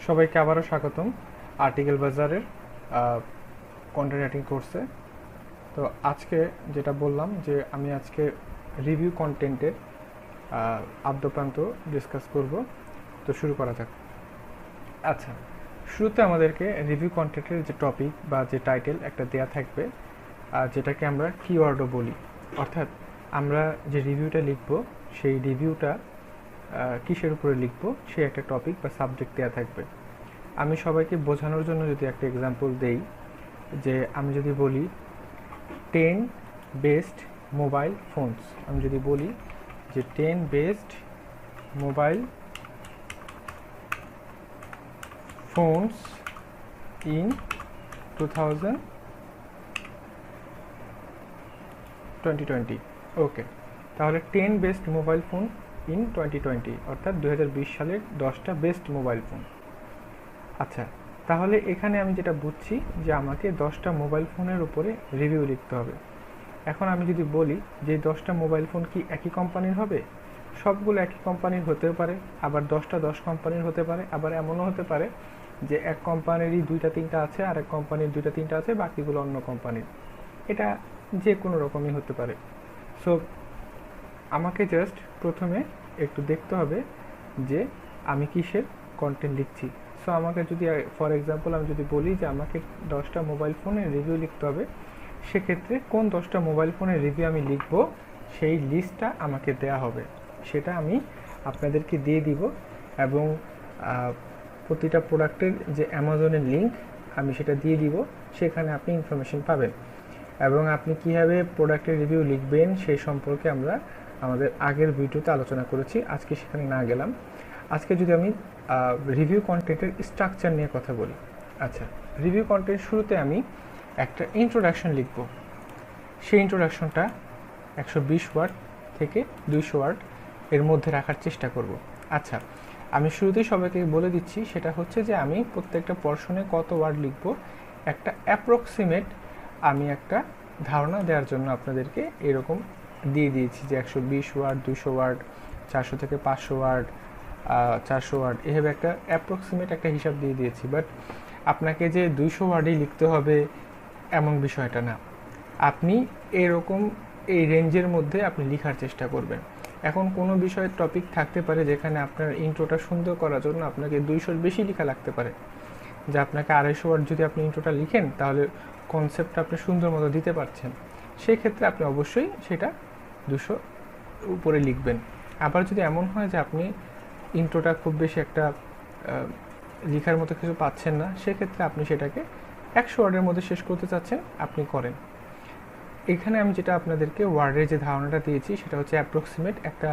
সবাইকে আবারও স্বাগতম আর্টিকেল বাজারের কন্টেন্ট রাইটিং কোর্সে। তো আজকে যেটা বললাম যে আমি আজকে রিভিউ কন্টেন্টের আদ্যপ্রান্ত ডিসকাস করব। তো শুরু করা যাক। আচ্ছা, শুরুতে আমাদেরকে রিভিউ কন্টেন্টের যে টপিক বা যে টাইটেল একটা দেয়া থাকবে, যেটাকে আমরা কিওয়ার্ডও বলি। অর্থাৎ আমরা যে রিভিউটা লিখব সেই রিভিউটা কিসের উপরে লিখব সেই একটা টপিক বা সাবজেক্ট দেওয়া থাকবে। আমি সবাইকে বোঝানোর জন্য যদি একটা এক্সাম্পল দেই, যে আমি যদি বলি 10 বেস্ট মোবাইল ফোনস, আমি যদি বলি যে 10 বেস্ট মোবাইল ফোনস ইন 2020। ওকে, তাহলে 10 বেস্ট মোবাইল ফোন ইন 2020 অর্থাৎ 2020 সালের 10টা বেস্ট মোবাইল ফোন। আচ্ছা, তাহলে এখানে আমি যেটা বুঝছি যে আমাকে 10টা মোবাইল ফোনের উপরে রিভিউ লিখতে হবে। এখন আমি যদি বলি যে 10টা মোবাইল ফোন কি একই কোম্পানির হবে, সবগুলো একই কোম্পানির হতেও পারে, আবার 10টা 10 কোম্পানির হতে পারে, আবার এমনও হতে পারে যে এক কোম্পানিরই 2টা 3টা আছে, আর এক কোম্পানির 2টা 3টা আছে, বাকিগুলো অন্য কোম্পানির। এটা যে কোনো রকমই হতে পারে। সো আমাকে জাস্ট প্রথমে একটু দেখতে হবে যে আমি কিসের কন্টেন্ট লিখছি। সো আমাকে যদি ফর এক্সাম্পল আমি যদি বলি যে আমাকে 10টা মোবাইল ফোনের রিভিউ লিখতে হবে, সেক্ষেত্রে কোন 10টা মোবাইল ফোনের রিভিউ আমি লিখব সেই লিস্টটা আমাকে দেয়া হবে, সেটা আমি আপনাদেরকে দিয়ে দিব। এবং প্রতিটা প্রোডাক্টের যে অ্যামাজনের লিঙ্ক আমি সেটা দিয়ে দিব, সেখানে আপনি ইনফরমেশন পাবেন। এবং আপনি কীভাবে প্রোডাক্টের রিভিউ লিখবেন সেই সম্পর্কে আমরা আমাদের আগের ভিডিওতে আলোচনা করেছি, আজকে সেখানে না গেলাম। আজকে যদি আমি রিভিউ কন্টেন্টের স্ট্রাকচার নিয়ে কথা বলি। আচ্ছা, রিভিউ কন্টেন্ট শুরুতে আমি একটা ইন্ট্রোডাকশন লিখব। সেই ইন্ট্রোডাকশনটা 120 ওয়ার্ড থেকে 200 ওয়ার্ড এর মধ্যে রাখার চেষ্টা করব। আচ্ছা, আমি শুরুতেই সবাইকে বলে দিচ্ছি, সেটা হচ্ছে যে আমি প্রত্যেকটা পোরশনে কত ওয়ার্ড লিখব, একটা অ্যাপ্রক্সিমেট আমি একটা ধারণা দেওয়ার জন্য আপনাদেরকে এরকম দিয়ে দিয়েছি যে 120 ওয়ার্ড, 200 ওয়ার্ড, 400 থেকে 500 ওয়ার্ড, 400 ওয়ার্ড, এভাবে একটা অ্যাপ্রক্সিমেট একটা হিসাব দিয়ে দিয়েছি। বাট আপনাকে যে 200 ওয়ার্ডেই লিখতে হবে এমন বিষয়টা না, আপনি এরকম এই রেঞ্জের মধ্যে আপনি লেখার চেষ্টা করবেন। এখন কোনো বিষয়ের টপিক থাকতে পারে যেখানে আপনার ইন্ট্রোটা সুন্দর করার জন্য আপনাকে 200-র বেশি লেখা লাগতে পারে, যা আপনাকে 250 ওয়ার্ড যদি আপনি ইন্ট্রোটা লিখেন তাহলে কনসেপ্টটা আপনি সুন্দর মতো দিতে পারছেন। সেই ক্ষেত্রে আপনি অবশ্যই সেটা 200 উপরে লিখবেন। আবার যদি এমন হয় যে আপনি ইন্ট্রোটা খুব বেশি একটা লেখার মতো কিছু পাচ্ছেন না, সেক্ষেত্রে আপনি সেটাকে 100 ওয়ার্ডের মধ্যে শেষ করতে চাচ্ছেন, আপনি করেন। এখানে আমি যেটা আপনাদেরকে ওয়ার্ডের যে ধারণাটা দিয়েছি সেটা হচ্ছে অ্যাপ্রক্সিমেট একটা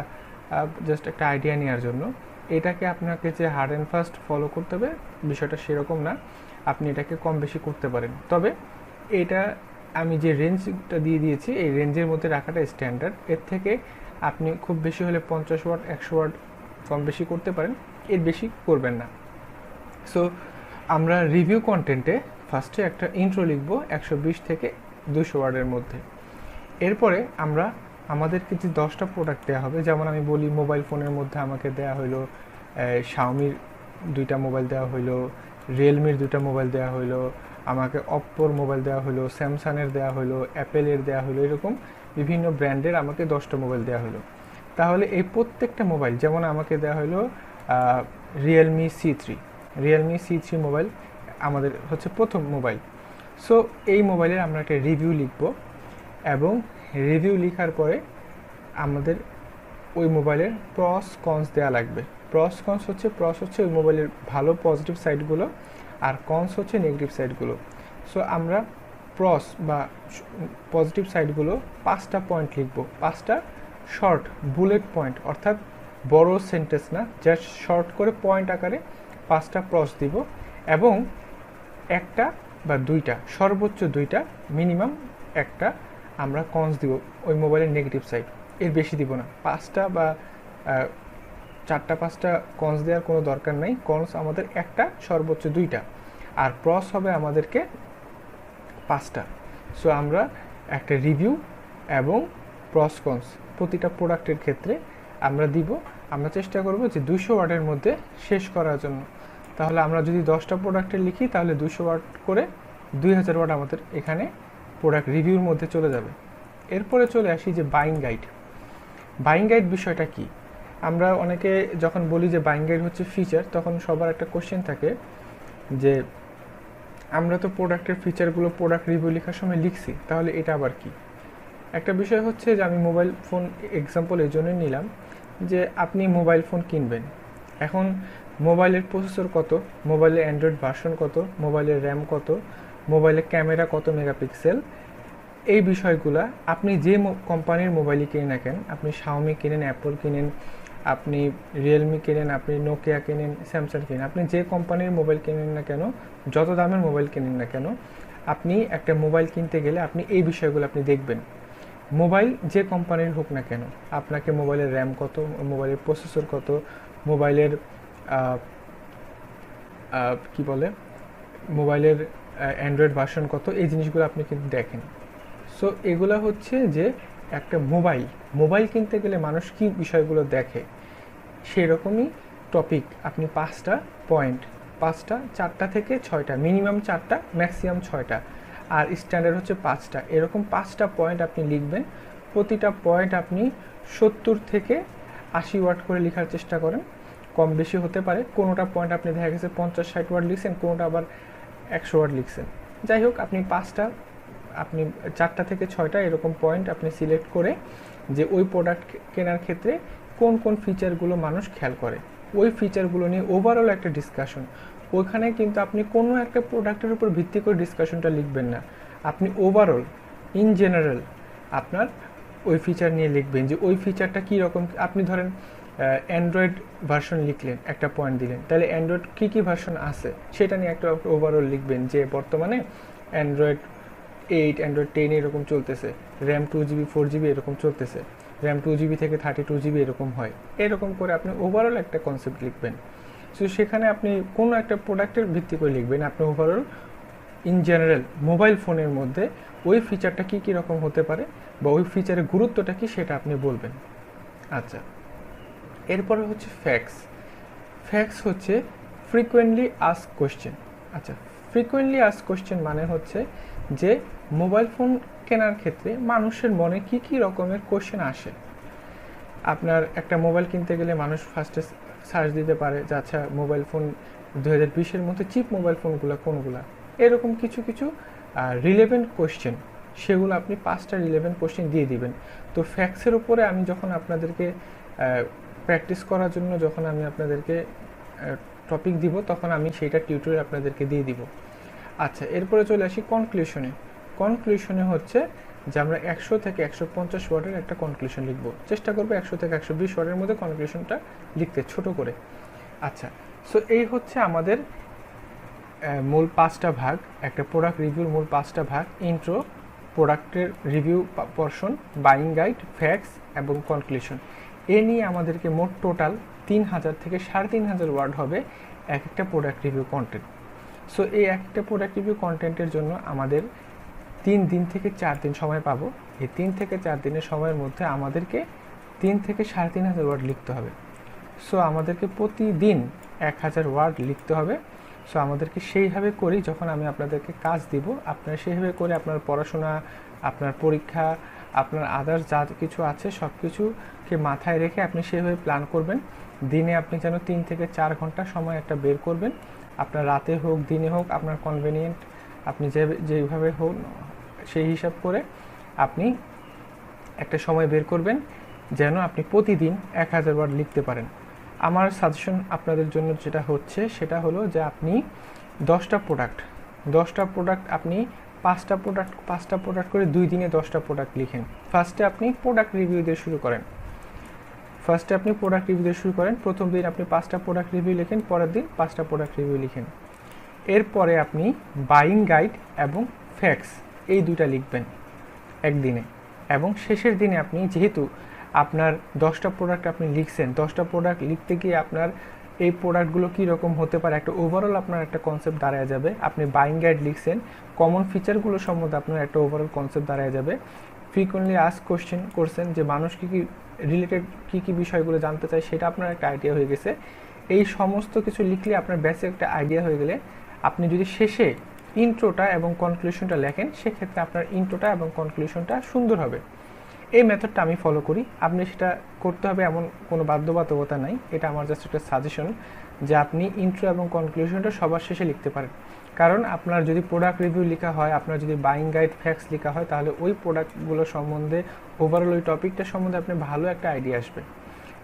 জাস্ট একটা আইডিয়া নেওয়ার জন্য। এটাকে আপনাকে যে হার্ড অ্যান্ড ফাস্ট ফলো করতে হবে বিষয়টা সেরকম না, আপনি এটাকে কম বেশি করতে পারেন। তবে এটা আমি যে রেঞ্জটা দিয়ে দিয়েছি এই রেঞ্জের মধ্যে রাখাটা স্ট্যান্ডার্ড। এর থেকে আপনি খুব বেশি হলে 50 ওয়ার্ড 100 ওয়ার্ড কম বেশি করতে পারেন, এর বেশি করবেন না। সো আমরা রিভিউ কন্টেন্টে ফার্স্টে একটা ইন্ট্রো লিখব 120 থেকে 200 ওয়ার্ডের মধ্যে। এরপরে আমরা আমাদেরকে যে 10টা প্রোডাক্ট দেওয়া হবে, যেমন আমি বলি মোবাইল ফোনের মধ্যে আমাকে দেওয়া হলো শাওমির 2টা মোবাইল দেওয়া হলো, রিয়েলমির 2টা মোবাইল দেওয়া হলো, আমাকে অপ্পোর মোবাইল দেওয়া হলো, স্যামসাংয়ের দেওয়া হলো, অ্যাপেলের দেওয়া হলো, এরকম বিভিন্ন ব্র্যান্ডের আমাকে 10টা মোবাইল দেওয়া হলো। তাহলে এই প্রত্যেকটা মোবাইল, যেমন আমাকে দেওয়া হলো রিয়েলমি C3 মোবাইল আমাদের হচ্ছে প্রথম মোবাইল। সো এই মোবাইলের আমরা একটা রিভিউ লিখব, এবং রিভিউ লেখার পরে আমাদের ওই মোবাইলের প্রস কনস দেওয়া লাগবে। প্রস হচ্ছে ওই মোবাইলের ভালো পজিটিভ সাইডগুলো, আর কনস হচ্ছে নেগেটিভ সাইডগুলো। সো আমরা প্রস বা পজিটিভ সাইডগুলো 5টা পয়েন্ট লিখব, 5টা শর্ট বুলেট পয়েন্ট, অর্থাৎ বড় সেন্টেন্স না, জাস্ট শর্ট করে পয়েন্ট আকারে 5টা প্রস দিব, এবং একটা বা 2টা, সর্বোচ্চ 2টা, মিনিমাম একটা আমরা কনস দিব ওই মোবাইলের নেগেটিভ সাইড, এর বেশি দিব না। 5টা বা 4টা 5টা কনস দেওয়ার কোনো দরকার নেই, কনস আমাদের একটা, সর্বোচ্চ 2টা, আর প্রস হবে আমাদেরকে 5টা। সো আমরা একটা রিভিউ এবং প্রস কনস প্রতিটা প্রোডাক্টের ক্ষেত্রে আমরা দিব। আমরা চেষ্টা করব যে 200 ওয়ার্ডের মধ্যে শেষ করার জন্য। তাহলে আমরা যদি 10টা প্রোডাক্টের লিখি তাহলে 200 ওয়াট করে 2000 ওয়াট আমাদের এখানে প্রোডাক্ট রিভিউর মধ্যে চলে যাবে। এরপরে চলে আসি যে বাইং গাইড। বাইং গাইড বিষয়টা কি? আমরা অনেকে যখন বলি যে বাইং গাইড হচ্ছে ফিচার, তখন সবার একটা কোশ্চেন থাকে যে আমরা তো প্রোডাক্টের ফিচারগুলো প্রোডাক্ট রিভিউ লেখার সময় লিখছি, তাহলে এটা আবার কি? একটা বিষয় হচ্ছে যে আমি মোবাইল ফোন এক্সাম্পল এই জন্য নিলাম যে আপনি মোবাইল ফোন কিনবেন, এখন মোবাইলের প্রসেসর কত, মোবাইলের অ্যান্ড্রয়েড ভার্সন কত, মোবাইলের র্যাম কত, মোবাইলের ক্যামেরা কত মেগাপিক্সেল, এই বিষয়গুলা আপনি যে কোম্পানির মোবাইলই কিনেন না কেন, আপনি শাওমি কিনেন, অ্যাপল কিনেন, আপনি রিয়েলমি কিনেন, আপনি নোকিয়া কিনেন, স্যামসাং কিনেন, আপনি যে কোম্পানির মোবাইল কিনেন না কেন, যত দামের মোবাইল কিনেন না কেন, আপনি একটা মোবাইল কিনতে গেলে আপনি এই বিষয়গুলো আপনি দেখবেন। মোবাইল যে কোম্পানির হোক না কেন, আপনাকে মোবাইলের র্যাম কত, মোবাইলের প্রসেসর কত, মোবাইলের কি বলে মোবাইলের অ্যান্ড্রয়েড ভার্সন কত, এই জিনিসগুলো আপনি কিন্তু দেখেন। সো এগুলো হচ্ছে যে একটা মোবাইল কিনতে গেলে মানুষ কি বিষয়গুলো দেখে, সেই রকমই টপিক আপনি 5টা পয়েন্ট, 4টা থেকে 6টা, মিনিমাম 4টা ম্যাক্সিমাম 6টা, আর স্ট্যান্ডার্ড হচ্ছে 5টা, এরকম 5টা পয়েন্ট আপনি লিখবেন। প্রতিটা পয়েন্ট আপনি 70 থেকে 80 ওয়াট করে লেখার চেষ্টা করেন, কম বেশি হতে পারে। কোনোটা পয়েন্ট আপনি দেখা গেছে 50-60 ওয়াট লিখছেন, কোনোটা আবার 100 ওয়াট লিখছেন। যাই হোক, আপনি 4টা থেকে 6টা এরকম পয়েন্ট আপনি সিলেক্ট করে যে ওই প্রোডাক্ট কেনার ক্ষেত্রে কোন কোন ফিচারগুলো মানুষ খেয়াল করে, ওই ফিচারগুলো নিয়ে ওভারঅল একটা ডিসকাশন। ওইখানে কিন্তু আপনি কোনো একটা প্রোডাক্টের উপর ভিত্তি করে ডিসকাশনটা লিখবেন না, আপনি ওভারঅল ইন জেনারেল আপনার ওই ফিচার নিয়ে লিখবেন যে ওই ফিচারটা কী রকম। আপনি ধরেন অ্যান্ড্রয়েড ভার্সন লিখলেন, একটা পয়েন্ট দিলেন, তাহলে অ্যান্ড্রয়েড কী ভার্সন আছে সেটা নিয়ে একটা ওভারঅল লিখবেন, যে বর্তমানে অ্যান্ড্রয়েড 8, অ্যান্ড্রয়েড 10 এরকম চলতেছে, র্যাম 2GB 4GB এরকম চলতেছে, র্যাম 2GB থেকে 32GB এরকম হয়, এরকম করে আপনি ওভারঅল একটা কনসেপ্ট লিখবেন। সো সেখানে আপনি কোনো একটা প্রোডাক্টের ভিত্তি করে লিখবেন, আপনি ওভারঅল ইন জেনারেল মোবাইল ফোনের মধ্যে ওই ফিচারটা কী রকম হতে পারে বা ওই ফিচারের গুরুত্বটা কী সেটা আপনি বলবেন। আচ্ছা, এরপরে হচ্ছে ফ্যাক্টস হচ্ছে ফ্রিকোয়েন্টলি আস্ক কোশ্চেন। আচ্ছা, ফ্রিকোয়েন্টলি আস্ক কোশ্চেন মানে হচ্ছে যে মোবাইল ফোন কেনার ক্ষেত্রে মানুষের মনে কী রকমের কোশ্চেন আসে। আপনার একটা মোবাইল কিনতে গেলে মানুষ ফার্স্টে সার্চ দিতে পারে যে আচ্ছা মোবাইল ফোন 2020-এর মধ্যে চিপ মোবাইল ফোনগুলো কোনগুলো, এরকম কিছু রিলেভেন্ট কোশ্চেন, সেগুলো আপনি 5টা রিলেভেন্ট কোশ্চেন দিয়ে দিবেন। তো ফ্যাক্টসের উপরে আমি যখন আপনাদেরকে প্র্যাকটিস করার জন্য যখন আমি আপনাদেরকে টপিক দিব, তখন আমি সেইটা টিউটোরিয়াল আপনাদেরকে দিয়ে দিব। আচ্ছা, এরপরে চলে আসি কনক্লুশনে হচ্ছে যে আমরা 100 থেকে 150 ওয়ার্ডের একটা কনক্লুশন লিখব, চেষ্টা করবো 100 থেকে 120 ওয়ার্ডের মধ্যে কনক্লুশনটা লিখতে, ছোট করে। আচ্ছা, সো এই হচ্ছে আমাদের মূল 5টা ভাগ, একটা প্রোডাক্ট রিভিউর মূল 5টা ভাগ: ইন্ট্রো, প্রোডাক্টের review portion, buying guide, facts এবং কনক্লুশন। এ নিয়ে আমাদেরকে মোট টোটাল 3000 থেকে 3500 ওয়ার্ড হবে এক একটা প্রোডাক্ট রিভিউ কন্টেন্ট। সো এই একটা প্রোডাক্ট রিভিউ কন্টেন্টের জন্য আমাদের 3 দিন থেকে 4 দিন সময় পাবো। এই 3 থেকে 4 দিনের সময়ের মধ্যে আমাদেরকে 3 থেকে 3500 ওয়ার্ড লিখতে হবে। সো আমাদেরকে প্রতিদিন 1000 ওয়ার্ড লিখতে হবে। সো আমাদেরকে সেইভাবে করি, যখন আমি আপনাদেরকে কাজ দিব, আপনারা সেইভাবে করে আপনার পড়াশোনা, আপনার পরীক্ষা, আপনার আদার্স যা কিছু আছে সব কিছুকে মাথায় রেখে আপনি সেইভাবে প্ল্যান করবেন। দিনে আপনি যেন 3 থেকে 4 ঘন্টা সময় একটা বের করবেন, আপনার রাতে হোক দিনে হোক আপনার কনভেনিয়েন্ট, আপনি যেভাবে হোক সেই হিসাব করে আপনি একটা সময় বের করবেন যেন আপনি প্রতিদিন 1000 ওয়ার্ড লিখতে পারেন। আমার সাজেশন আপনাদের জন্য যেটা হচ্ছে সেটা হলো যে আপনি 10টা প্রোডাক্ট আপনি 5টা প্রোডাক্ট করে 2 দিনে 10টা প্রোডাক্ট লিখেন। ফার্স্টে আপনি প্রোডাক্ট রিভিউ দিয়ে শুরু করেন, প্রথম দিন আপনি 5টা প্রোডাক্ট রিভিউ লিখেন, পরের দিন 5টা প্রোডাক্ট রিভিউ লিখেন। এরপরে আপনি বাইং গাইড এবং ফ্যাক্টস এই 2টা লিখবেন একদিনে, এবং শেষের দিনে আপনি যেহেতু আপনার 10টা প্রোডাক্ট আপনি লিখছেন, 10টা প্রোডাক্ট লিখতে গিয়ে আপনার এই প্রোডাক্টগুলো কীরকম হতে পারে একটা ওভারঅল আপনার একটা কনসেপ্ট দাঁড়ায় যাবে। আপনি বাইং গাইড লিখছেন, কমন ফিচারগুলো সম্বন্ধে আপনার একটা ওভারঅল কনসেপ্ট দাঁড়ায় যাবে। ফ্রিকোয়েন্টলি আস্ক কোশ্চেন করছেন যে মানুষ কী রিলেটেড কী বিষয়গুলো জানতে চায়, সেটা আপনার একটা আইডিয়া হয়ে গেছে। এই সমস্ত কিছু লিখলে আপনার বেসিক একটা আইডিয়া হয়ে গেলে আপনি যদি শেষে ইন্ট্রোটা এবং কনক্লুশনটা লেখেন, সেক্ষেত্রে আপনার ইন্ট্রোটা এবং কনক্লুশনটা সুন্দর হবে। এই মেথডটা আমি ফলো করি, আপনি সেটা করতে হবে এমন কোনো বাধ্যবাধকতা নাই, এটা আমার জাস্ট একটা সাজেশন যে আপনি ইন্ট্রো এবং কনক্লুশনটা সবার শেষে লিখতে পারেন। কারণ আপনার যদি প্রোডাক্ট রিভিউ লেখা হয়, আপনার যদি বাইং গাইড ফ্যাক্টস লেখা হয়, তাহলে ওই প্রোডাক্টগুলো সম্বন্ধে ওভারঅল ওই টপিকটা সম্বন্ধে আপনার ভালো একটা আইডিয়া আসবে।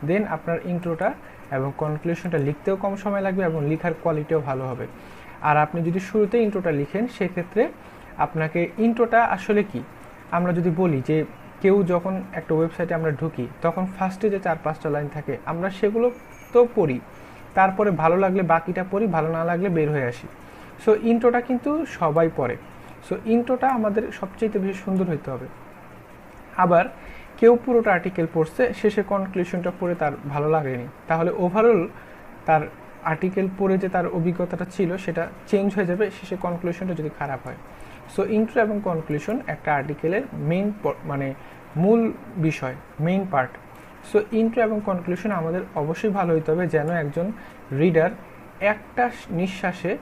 দেন আপনার ইন্ট্রোটা এবং কনক্লুশনটা লিখতেও কম সময় লাগবে এবং লেখার কোয়ালিটিও ভালো হবে। আর আপনি যদি শুরুতে ইন্ট্রোটা লিখেন, সেক্ষেত্রে আপনাকে ইন্ট্রোটা আসলে কি, আমরা যদি বলি যে কেউ যখন একটা ওয়েবসাইটে আমরা ঢুকি, তখন ফার্স্টে যে 4-5টা লাইন থাকে আমরা সেগুলো তো পড়ি, তারপরে ভালো লাগলে বাকিটা পড়ি, ভালো না লাগলে বের হয়ে আসি। সো ইন্ট্রোটা কিন্তু সবাই পড়ে, সো ইন্ট্রোটা আমাদের সবচেয়ে বেশি সুন্দর হইতে হবে। আবার কেউ পুরোটা আর্টিকেল পড়ছে, শেষে কনক্লুশনটা পড়ে তার ভালো লাগেনি, তাহলে ওভারঅল তার আর্টিকেল পড়ে যে তার অভিজ্ঞতাটা ছিল সেটা চেঞ্জ হয়ে যাবে শেষে কনক্লুশনটা যদি খারাপ হয়। সো ইন্ট্রো এবং কনক্লুশন একটা আর্টিকেলের মেইন মানে মূল বিষয়, মেইন পার্ট। সো ইন্ট্রো এবং কনক্লুশন আমাদের অবশ্যই ভালো হইতে হবে, যেন একজন রিডার একটা নিঃশ্বাসে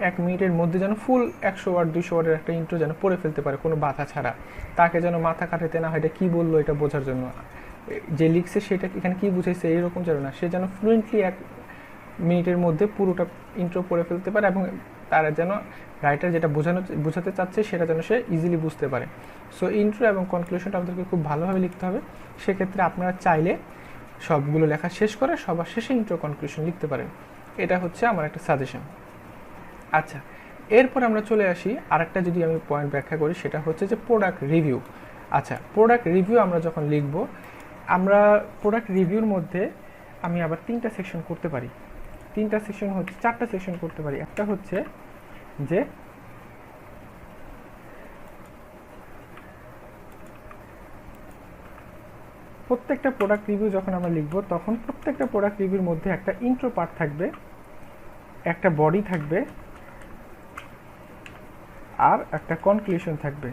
1 মিনিটের মধ্যে যেন ফুল 100 ওয়ার্ড 200 ওয়ার্ডের একটা ইন্ট্রো যেন পড়ে ফেলতে পারে কোনো বাধা ছাড়া। তাকে যেন মাথা কাটাতে না হয় এটা কী বললো এটা বোঝার জন্য, যে লিখছে সেটা এখানে কী বুঝাইছে এইরকম যেন না, সে যেন ফ্লুয়েন্টলি 1 মিনিটের মধ্যে পুরোটা ইন্ট্রো পড়ে ফেলতে পারে এবং তারা যেন রাইটার যেটা বোঝাতে চাচ্ছে সেটা যেন সে ইজিলি বুঝতে পারে। সো ইন্ট্রো এবং কনক্লুশনটা আমাদেরকে খুব ভালোভাবে লিখতে হবে। সেক্ষেত্রে আপনারা চাইলে সবগুলো লেখা শেষ করে সবার শেষে ইন্ট্রো কনক্লুশন লিখতে পারেন। এটা হচ্ছে আমার একটা সাজেশন। আচ্ছা, এরপর আমরা চলে আসি আরেকটা, যদি আমি পয়েন্ট ব্যাখ্যা করি, সেটা হচ্ছে যে প্রোডাক্ট রিভিউ। আচ্ছা, প্রোডাক্ট রিভিউ আমরা যখন লিখব, আমরা প্রোডাক্ট রিভিউর মধ্যে আমি আবার 3টা সেকশন করতে পারি। 3টা সেকশন হচ্ছে 4টা সেকশন করতে পারি। একটা হচ্ছে যে প্রত্যেকটা প্রোডাক্ট রিভিউ যখন আমরা লিখব, তখন প্রত্যেকটা প্রোডাক্ট রিভিউর মধ্যে একটা ইন্ট্রো পার্ট থাকবে, একটা বডি থাকবে, আর একটা কনক্লুশন থাকবে,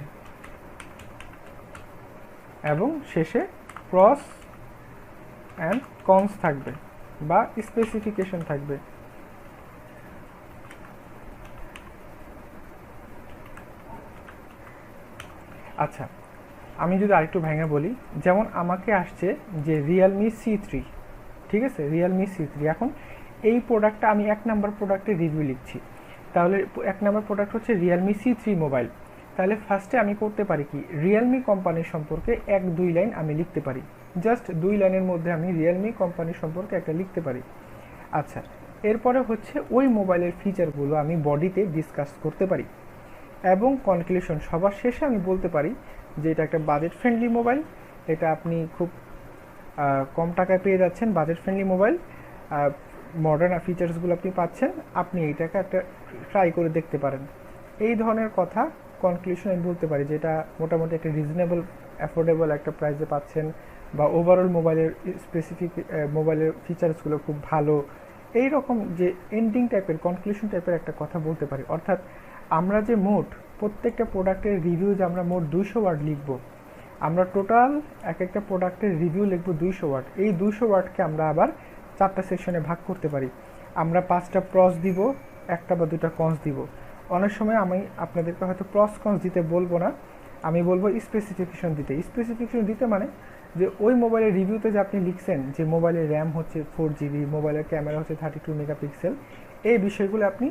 এবং শেষে প্রস অ্যান্ড কনস থাকবে বা স্পেসিফিকেশন থাকবে। আচ্ছা, আমি যদি আরেকটু ভেঙে বলি, যেমন আমাকে আসছে যে রিয়েলমি C3, ঠিক আছে, রিয়েলমি C3। এখন এই প্রোডাক্টটা আমি 1 নাম্বার প্রোডাক্টের রিভিউ লিখছি, তাহলে 1 নাম্বার প্রোডাক্ট হচ্ছে রিয়েলমি C3 মোবাইল। তাহলে ফার্স্টে আমি করতে পারি কি, রিয়েলমি কোম্পানির সম্পর্কে 1-2 লাইন আমি লিখতে পারি, জাস্ট 2 লাইনের মধ্যে আমি রিয়েলমি কোম্পানির সম্পর্কে একটা লিখতে পারি। আচ্ছা, এরপরে হচ্ছে ওই মোবাইলের ফিচারগুলো আমি বডিতে ডিসকাস করতে পারি, এবং কনক্লুশন সবার শেষে আমি বলতে পারি যে এটা একটা বাজেট ফ্রেন্ডলি মোবাইল, এটা আপনি খুব কম টাকায় পেয়ে যাচ্ছেন, বাজেট ফ্রেন্ডলি মোবাইল, মডার্ন ফিচার্সগুলো আপনি পাচ্ছেন, আপনি এইটাকে একটা ট্রাই করে দেখতে পারেন। এই ধরনের কথা কনক্লুশন আমি বলতে পারি, যেটা মোটামুটি একটা রিজনেবল অ্যাফোর্ডেবল একটা প্রাইসে পাচ্ছেন, বা ওভারঅল মোবাইলের স্পেসিফিক মোবাইলের ফিচার্সগুলো খুব ভালো, এই রকম যে এন্ডিং টাইপের কনক্লুশন টাইপের একটা কথা বলতে পারি। অর্থাৎ আমরা যে মোট প্রত্যেকটা প্রোডাক্টের রিভিউ যে আমরা মোট 200 ওয়ার্ড লিখব, আমরা টোটাল একটা প্রোডাক্টের রিভিউ লিখব 200 ওয়ার্ড। এই 200 ওয়ার্ডকে আমরা আবার 4টা সেকশনে ভাগ করতে পারি। আমরা 5টা প্রস দিব, 1টা বা 2টা কনস দিব। অনেক সময় আমি আপনাদেরকে হয়তো প্রস কনস দিতে বলবো না, আমি বলবো স্পেসিফিকেশন দিতে। স্পেসিফিকেশন দিতে মানে যে ওই মোবাইলের রিভিউতে যে আপনি লিখছেন যে মোবাইলের র্যাম হচ্ছে 4GB, মোবাইলের ক্যামেরা হচ্ছে 32 মেগাপিক্সেল, এই বিষয়গুলো আপনি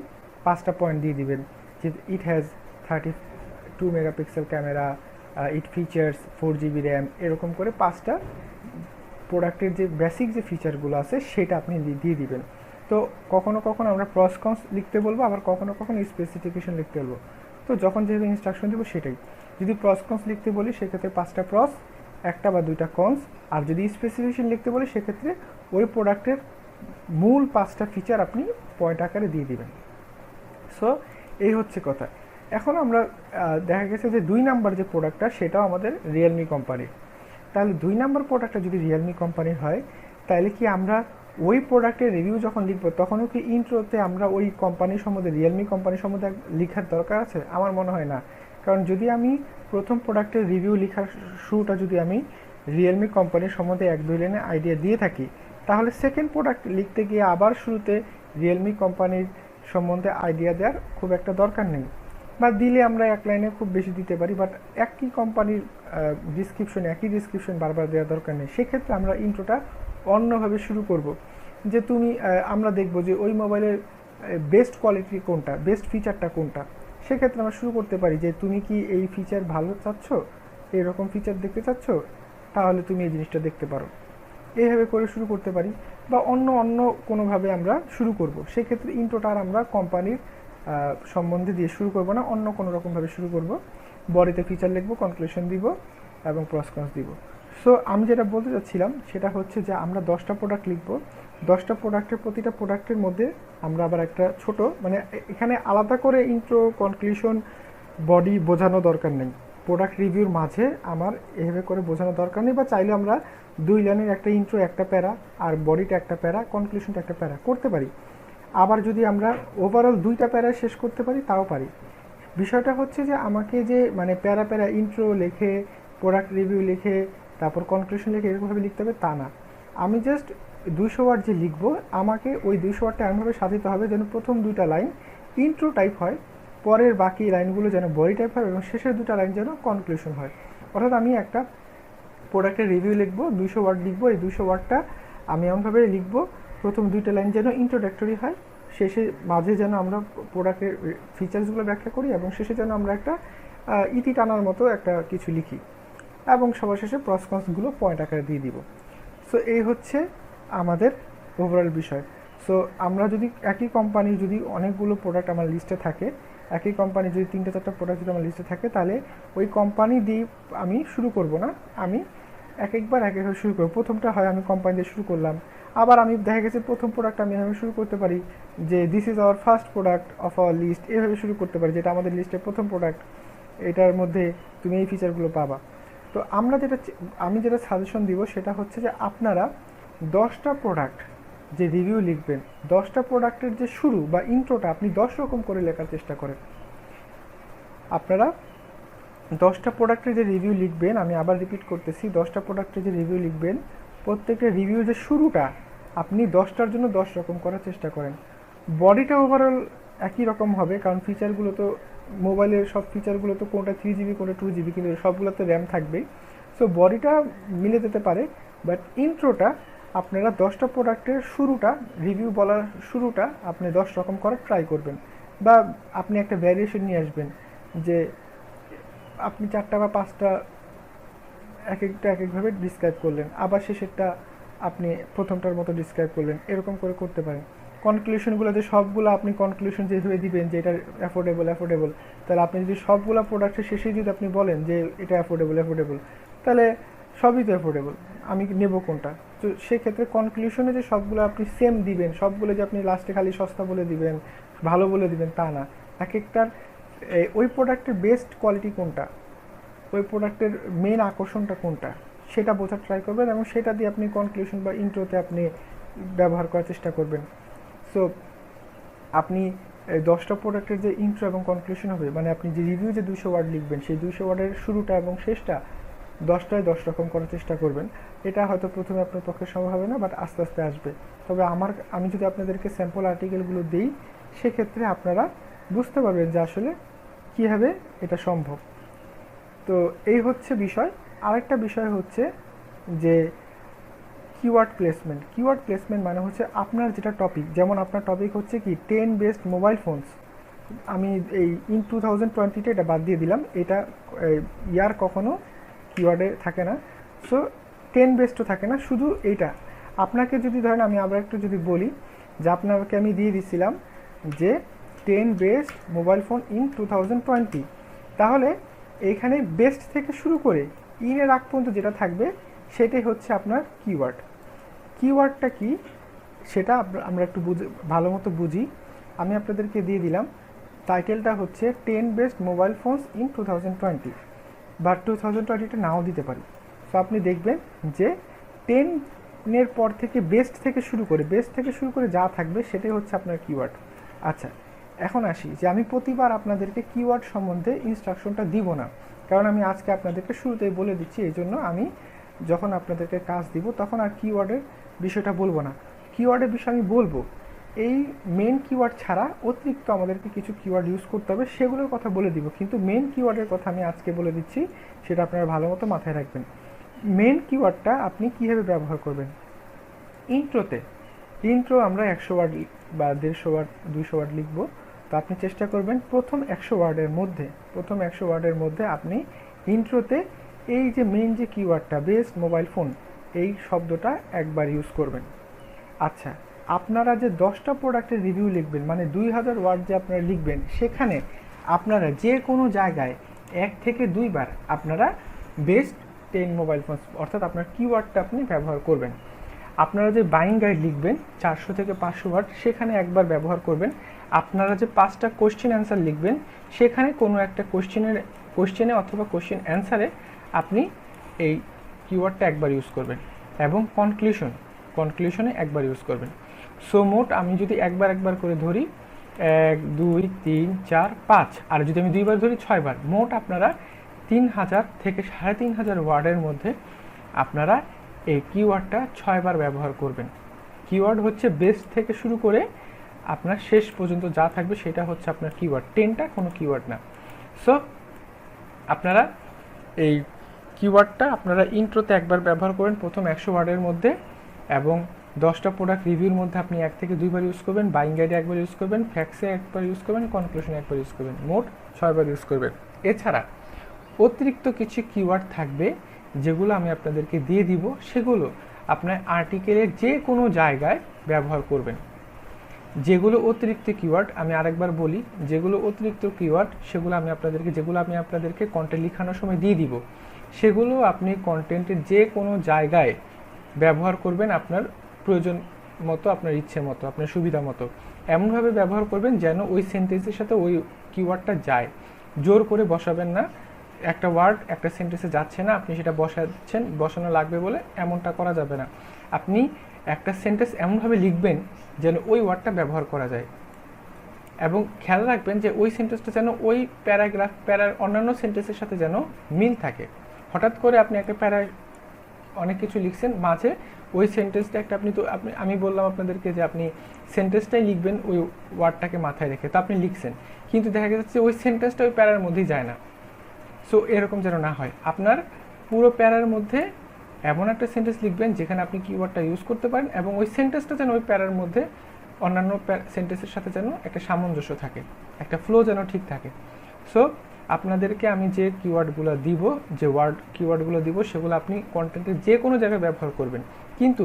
5টা পয়েন্ট দিয়ে দিবেন, যে it has 32 megapixel camera, it features 4GB RAM, এরকম করে 5টা প্রোডাক্টের যে বেসিক যে ফিচারগুলো আছে সেটা আপনি দিয়ে দিবেন। তো কখনো কখনো আমরা প্রস কনস লিখতে বলবো, আবার কখনো কখনো স্পেসিফিকেশন লিখতে বলবো। তো যখন যেভাবে ইনস্ট্রাকশন দেবো সেটাই, যদি প্রস কনস লিখতে বলি সেক্ষেত্রে 5টা প্রস, 1টা বা 2টা কনস, আর যদি স্পেসিফিকেশন লিখতে বলি সেক্ষেত্রে ওই প্রোডাক্টের মূল 5টা ফিচার আপনি পয়েন্ট আকারে দিয়ে দিবেন। সো এই হচ্ছে কথা। এখন আমরা দেখা গেছে যে 2 নাম্বার যে প্রোডাক্টটা সেটাও আমাদের রিয়েলমি কোম্পানির। তাহলে 2 নাম্বার প্রোডাক্টটা যদি রিয়েলমি কোম্পানির হয়, তাহলে কি আমরা ওই প্রোডাক্টের রিভিউ যখন লিখবো তখনও কি ইন্ট্রোতে আমরা ওই কোম্পানির সম্বন্ধে, রিয়েলমি কোম্পানির সম্বন্ধে লেখার দরকার আছে? আমার মনে হয় না। কারণ যদি আমি প্রথম প্রোডাক্টের রিভিউ লেখার শুরুটা যদি আমি রিয়েলমি কোম্পানির সম্বন্ধে 1-2 লাইনে আইডিয়া দিয়ে থাকি, তাহলে সেকেন্ড প্রোডাক্ট লিখতে গিয়ে আবার শুরুতে রিয়েলমি কোম্পানির সম্বন্ধে আইডিয়া দেওয়ার খুব একটা দরকার নেই, বা দিলে আমরা এক লাইনে খুব বেশি দিতে পারি, বাট একই কোম্পানির একই ডিসক্রিপশন বারবার দেওয়ার দরকার নেই। সেক্ষেত্রে আমরা ইন্ট্রোটা অন্যভাবে শুরু করব, যে তুমি আমরা দেখব যে ওই মোবাইলের বেস্ট কোয়ালিটি কোনটা, বেস্ট ফিচারটা কোনটা। সেক্ষেত্রে আমরা শুরু করতে পারি যে তুমি কি এই ফিচার ভালো চাচ্ছ, এরকম ফিচার দেখতে চাচ্ছ, তাহলে তুমি এই জিনিসটা দেখতে পারো, এইভাবে করে শুরু করতে পারি। বা অন্য কোনোভাবে আমরা শুরু করব, সেক্ষেত্রে ইন্ট্রোটা আর আমরা কোম্পানির সম্বন্ধে দিয়ে শুরু করব না, অন্য কোনো রকমভাবে শুরু করব। বডিতে ফিচার লিখব, কনক্লুশন দিব এবং প্রসকন্স দিব। সো আমি যেটা বলতে চাচ্ছিলাম সেটা হচ্ছে যে আমরা 10টা প্রোডাক্ট লিখব, 10টা প্রোডাক্টের প্রতিটা প্রোডাক্টের মধ্যে আমরা আবার একটা ছোট, মানে এখানে আলাদা করে ইন্ট্রো, কনক্লুশন, বডি বোঝানো দরকার নেই। প্রোডাক্ট রিভিউর মাঝে আমার এভাবে করে বোঝানো দরকার নেই, বা চাইলে আমরা 2 লাইনের একটা ইন্ট্রো একটা প্যারা, আর বডিটা একটা প্যারা, কনক্লুশনটা একটা প্যারা করতে পারি। আবার যদি আমরা ওভারঅল 2টা প্যারা শেষ করতে পারি তাও পারি। বিষয়টা হচ্ছে যে আমাকে যে মানে প্যারা প্যারা ইন্ট্রো লিখে, প্রোডাক্ট রিভিউ লিখে, তারপর কনক্লুশন লিখে এরকমভাবে লিখতে হবে তা না। আমি জাস্ট 200 ওয়ার্ড যে লিখবো, আমাকে ওই 200 ওয়ার্ডটা এমনভাবে সাজাতে হবে যেন প্রথম 2টা লাইন ইন্ট্রো টাইপ হয়, পরের বাকি লাইনগুলো যেন বডি টাইপ হয়, এবং শেষের 2টা লাইন যেন কনক্লুশন হয়। অর্থাৎ আমি একটা প্রোডাক্টের রিভিউ লিখবো, 200 ওয়ার্ড লিখবো, এই 200 ওয়ার্ডটা আমি এমনভাবে লিখবো প্রথম 2টা লাইন যেন ইন্ট্রোডাক্টরি হয়, শেষে মাঝে যেন আমরা প্রোডাক্টের ফিচার্সগুলো ব্যাখ্যা করি, এবং শেষে যেন আমরা একটা ইতি টানার মতো একটা কিছু লিখি, এবং সবার শেষে প্রসকন্সগুলো পয়েন্ট আকারে দিয়ে দিব। সো এই হচ্ছে আমাদের ওভারঅল বিষয়। সো আমরা যদি একই কোম্পানি যদি অনেকগুলো প্রোডাক্ট আমার লিস্টে থাকে, একই কোম্পানি যদি 3-4টা প্রোডাক্ট যদি আমার লিস্টে থাকে, তাহলে ওই কোম্পানি দিয়ে আমি শুরু করব না, আমি একবার শুরু করব। প্রথমটা হয় আমি কোম্পানি দিয়ে শুরু করলাম, আবার আমি দেখা গেছে প্রথম প্রোডাক্ট আমি এভাবে শুরু করতে পারি যে this is our first product of our list, এভাবে শুরু করতে পারি, যেটা আমাদের লিস্টের প্রথম প্রোডাক্ট, এটার মধ্যে তুমি এই ফিচারগুলো পাবা। তো আমি যেটা সাজেশন দিব সেটা হচ্ছে যে আপনারা 10টা প্রোডাক্ট যে রিভিউ লিখবেন, 10টা প্রোডাক্টের যে শুরু বা ইন্ট্রোটা আপনি 10 রকম করে লেখার চেষ্টা করেন। আপনারা 10টা প্রোডাক্টের যে রিভিউ লিখবেন, আমি আবার রিপিট করতেছি, 10টা প্রোডাক্টের যে রিভিউ লিখবেন, প্রত্যেকটা রিভিউ যে শুরুটা আপনি 10টার জন্য 10 রকম করার চেষ্টা করেন। বডিটা ওভারঅল একই রকম হবে, কারণ ফিচারগুলো তো মোবাইলের সব ফিচারগুলো তো কোনটা 3GB কোনটা 2GB, কিন্তু সবগুলোতে র্যাম থাকবেই। সো বডিটা মিলে যেতে পারে, বাট ইন্ট্রোটা আপনারা 10টা প্রোডাক্টের শুরুটা, রিভিউ বলার শুরুটা আপনি 10 রকম করার ট্রাই করবেন, বা আপনি একটা ভ্যারিয়েশন নিয়ে আসবেন যে আপনি 4টা বা 5টা এক একভাবে ডিসক্রাইব করলেন, আবার শেষেরটা আপনি প্রথমটার মতো ডিসক্রাইব করলেন, এরকম করে করতে পারেন। কনক্লুশনগুলো যে সবগুলো আপনি কনক্লুশন যেভাবে দিবেন যে এটা অ্যাফোর্ডেবল, তাহলে আপনি যদি সবগুলো প্রোডাক্টের শেষে যদি আপনি বলেন যে এটা অ্যাফোর্ডেবল, তাহলে সবই তো অ্যাফোর্ডেবল, আমি নেব কোনটা? তো সেক্ষেত্রে কনক্লুশনে যে সবগুলো আপনি সেম দিবেন, সবগুলো যে আপনি লাস্টে খালি সস্তা বলে দিবেন, ভালো বলে দিবেন তা না। এক একটার ওই প্রোডাক্টের বেস্ট কোয়ালিটি কোনটা, ওই প্রোডাক্টের মেন আকর্ষণটা কোনটা, সেটা বোঝার ট্রাই করবেন, এবং সেটা দিয়ে আপনি কনক্লুশন বা ইন্ট্রোতে আপনি ব্যবহার করার চেষ্টা করবেন। সো আপনি 10টা প্রোডাক্টের যে ইন্ট্রো এবং কনক্লুশন হবে, মানে আপনি যে রিভিউ যে 200 ওয়ার্ড লিখবেন, সেই 200 ওয়ার্ডের শুরুটা এবং শেষটা 10টায় 10 রকম করার চেষ্টা করবেন। এটা হয়তো প্রথমে আপনার পক্ষে সম্ভব হবে না, বাট আস্তে আস্তে আসবে। তবে আমি যদি আপনাদেরকে স্যাম্পল আর্টিকেলগুলো দিই, সেক্ষেত্রে আপনারা বুঝতে পারবেন যে আসলে কীভাবে এটা সম্ভব। তো এই হচ্ছে বিষয়। আরেকটা বিষয় হচ্ছে যে কিওয়ার্ড প্লেসমেন্ট মানে হচ্ছে আপনার যেটা টপিক, যেমন আপনার টপিক হচ্ছে কি 10 বেস্ট মোবাইল ফোনস, আমি এই ইন 2020 এটা বাদ দিয়ে দিলাম, এটা ইয়ার কখনো কিওয়ার্ডে থাকে না। সো 10 বেস্টও থাকে না, শুধু এইটা আপনাকে যদি ধরেন, আমি আবার একটু যদি বলি যে আপনাকে আমি দিয়ে দিছিলাম যে 10 বেস্ট মোবাইল ফোন ইন 2020, তাহলে এইখানে বেস্ট থেকে শুরু করে ইনের আগ পর্যন্ত যেটা থাকবে সেটাই হচ্ছে আপনার কিওয়ার্ডটা কি সেটা আমরা একটু ভালো মতো বুঝি। আমি আপনাদেরকে দিয়ে দিলাম, টাইটেলটা হচ্ছে 10 বেস্ট মোবাইল ফোনস ইন 2020, বা 2020টা নাও দিতে পারি। সো আপনি দেখবেন যে 10-এর পর থেকে বেস্ট থেকে শুরু করে যা থাকবে সেটাই হচ্ছে আপনার কিওয়ার্ড। আচ্ছা, এখন আসি যে আমি প্রতিবার আপনাদেরকে কিওয়ার্ড সম্বন্ধে ইনস্ট্রাকশনটা দিব না, কারণ আমি আজকে আপনাদেরকে শুরুতেই বলে দিচ্ছি। এই জন্য আমি যখন আপনাদেরকে কাজ দিব তখন আর কিওয়ার্ডের বিষয়টা বলবো না, কিওয়ার্ডের বিষয় আমি বলবো। এই মেন কিওয়ার্ড ছাড়া অতিরিক্ত আমাদেরকে কিছু কিওয়ার্ড ইউজ করতে হবে, সেগুলোর কথা বলে দিব, কিন্তু মেন কিওয়ার্ডের কথা আমি আজকে বলে দিচ্ছি, সেটা আপনারা ভালো মতো মাথায় রাখবেন। মেন কিওয়ার্ডটা আপনি কীভাবে ব্যবহার করবেন? ইন্ট্রো আমরা 100 ওয়ার্ড বা 150 ওয়ার্ড 200 ওয়ার্ড লিখবো। তো আপনি চেষ্টা করবেন প্রথম 100 ওয়ার্ডের মধ্যে আপনি ইন্ট্রোতে এই যে মেইন যে কিওয়ার্ডটা বেস্ট মোবাইল ফোন, এই শব্দটা একবার ইউজ করবেন। আচ্ছা, আপনারা যে 10টা প্রোডাক্টের রিভিউ লিখবেন, মানে 2000 ওয়ার্ড যে আপনারা লিখবেন, সেখানে আপনারা যে কোনো জায়গায় 1 থেকে 2 বার আপনারা বেস্ট 10 মোবাইল ফোন অর্থাৎ আপনার কিওয়ার্ডটা আপনি ব্যবহার করবেন। আপনারা যে বাইং গাইড লিখবেন 400 থেকে 500 ওয়ার্ড, সেখানে একবার ব্যবহার করবেন। আপনারা যে 5টা কোশ্চেন অ্যান্সার লিখবেন, সেখানে কোনো একটা কোশ্চেনে অথবা কোশ্চেন অ্যান্সারে আপনি এই কিওয়ার্ডটা একবার ইউজ করবেন, এবং কনক্লুশনে একবার ইউজ করবেন। সো মোট আমি যদি একবার করে ধরি 1 2 3 4 5, আর যদি আমি 2 বার ধরি 6 বার, মোট আপনারা 3000 থেকে 3500 ওয়ার্ডের মধ্যে আপনারা এই কিওয়ার্ডটা 6 বার ব্যবহার করবেন। কিওয়ার্ড হচ্ছে বেস থেকে শুরু করে আপনার শেষ পর্যন্ত যা থাকবে সেটা হচ্ছে আপনার কিওয়ার্ড, 10টা কোনো কিওয়ার্ড না। সো আপনারা এই কিওয়ার্ডটা আপনারা ইন্ট্রোতে একবার ব্যবহার করেন প্রথম 100 ওয়ার্ডের মধ্যে, এবং 10টা প্রোডাক্ট রিভিউর মধ্যে আপনি 1 থেকে 2 বার ইউজ করবেন, বাইং গাইডে একবার ইউজ করবেন, ফ্যাক্সে একবার ইউজ করবেন, কনক্লুশনে একবার ইউজ করবেন, মোট 6 বার ইউজ করবেন। এছাড়া অতিরিক্ত কিছু কিওয়ার্ড থাকবে যেগুলো আমি আপনাদেরকে দিয়ে দিব, সেগুলো আপনার আর্টিকেলের যে কোনো জায়গায় ব্যবহার করবেন। যেগুলো অতিরিক্ত কিওয়ার্ড, আমি আরেকবার বলি, যেগুলো অতিরিক্ত কিওয়ার্ড যেগুলো আমি আপনাদেরকে কন্টেন্ট লেখানোর সময় দিয়ে দিব, সেগুলো আপনি কন্টেন্টের যে কোনো জায়গায় ব্যবহার করবেন আপনার প্রয়োজন মতো, আপনার ইচ্ছে মতো, আপনার সুবিধা মতো। এমনভাবে ব্যবহার করবেন যেন ওই সেন্টেন্সের সাথে ওই কিওয়ার্ডটা যায়। জোর করে বসাবেন না, একটা ওয়ার্ড একটা সেন্টেন্সে যাচ্ছে না, আপনি সেটা বসানো লাগবে বলে এমনটা করা যাবে না। আপনি একটা সেন্টেন্স এমনভাবে লিখবেন যেন ওই ওয়ার্ডটা ব্যবহার করা যায়, এবং খেয়াল রাখবেন যে ওই সেন্টেন্সটা যেন ওই প্যারার অন্যান্য সেন্টেন্সের সাথে যেন মিল থাকে। হঠাৎ করে আপনি একটা প্যারায় অনেক কিছু লিখছেন, মাঝে ওই সেন্টেন্সটা আমি বললাম আপনাদেরকে যে আপনি সেন্টেন্সটাই লিখবেন ওই ওয়ার্ডটাকে মাথায় রেখে, তো আপনি লিখছেন, কিন্তু দেখা যাচ্ছে ওই সেন্টেন্সটা ওই প্যারার মধ্যেই যায় না। সো এরকম যেন না হয়, আপনার পুরো প্যারার মধ্যে এমন একটা সেন্টেন্স লিখবেন যেখানে আপনি কিওয়ার্ডটা ইউজ করতে পারেন, এবং ওই সেন্টেন্সটা যেন ওই প্যারার মধ্যে অন্যান্য সেন্টেন্সের সাথে যেন একটা সামঞ্জস্য থাকে, একটা ফ্লো যেন ঠিক থাকে। সো আপনাদেরকে আমি যে কিওয়ার্ডগুলো দিব সেগুলো আপনি কন্টেন্টের যে কোনো জায়গায় ব্যবহার করবেন, কিন্তু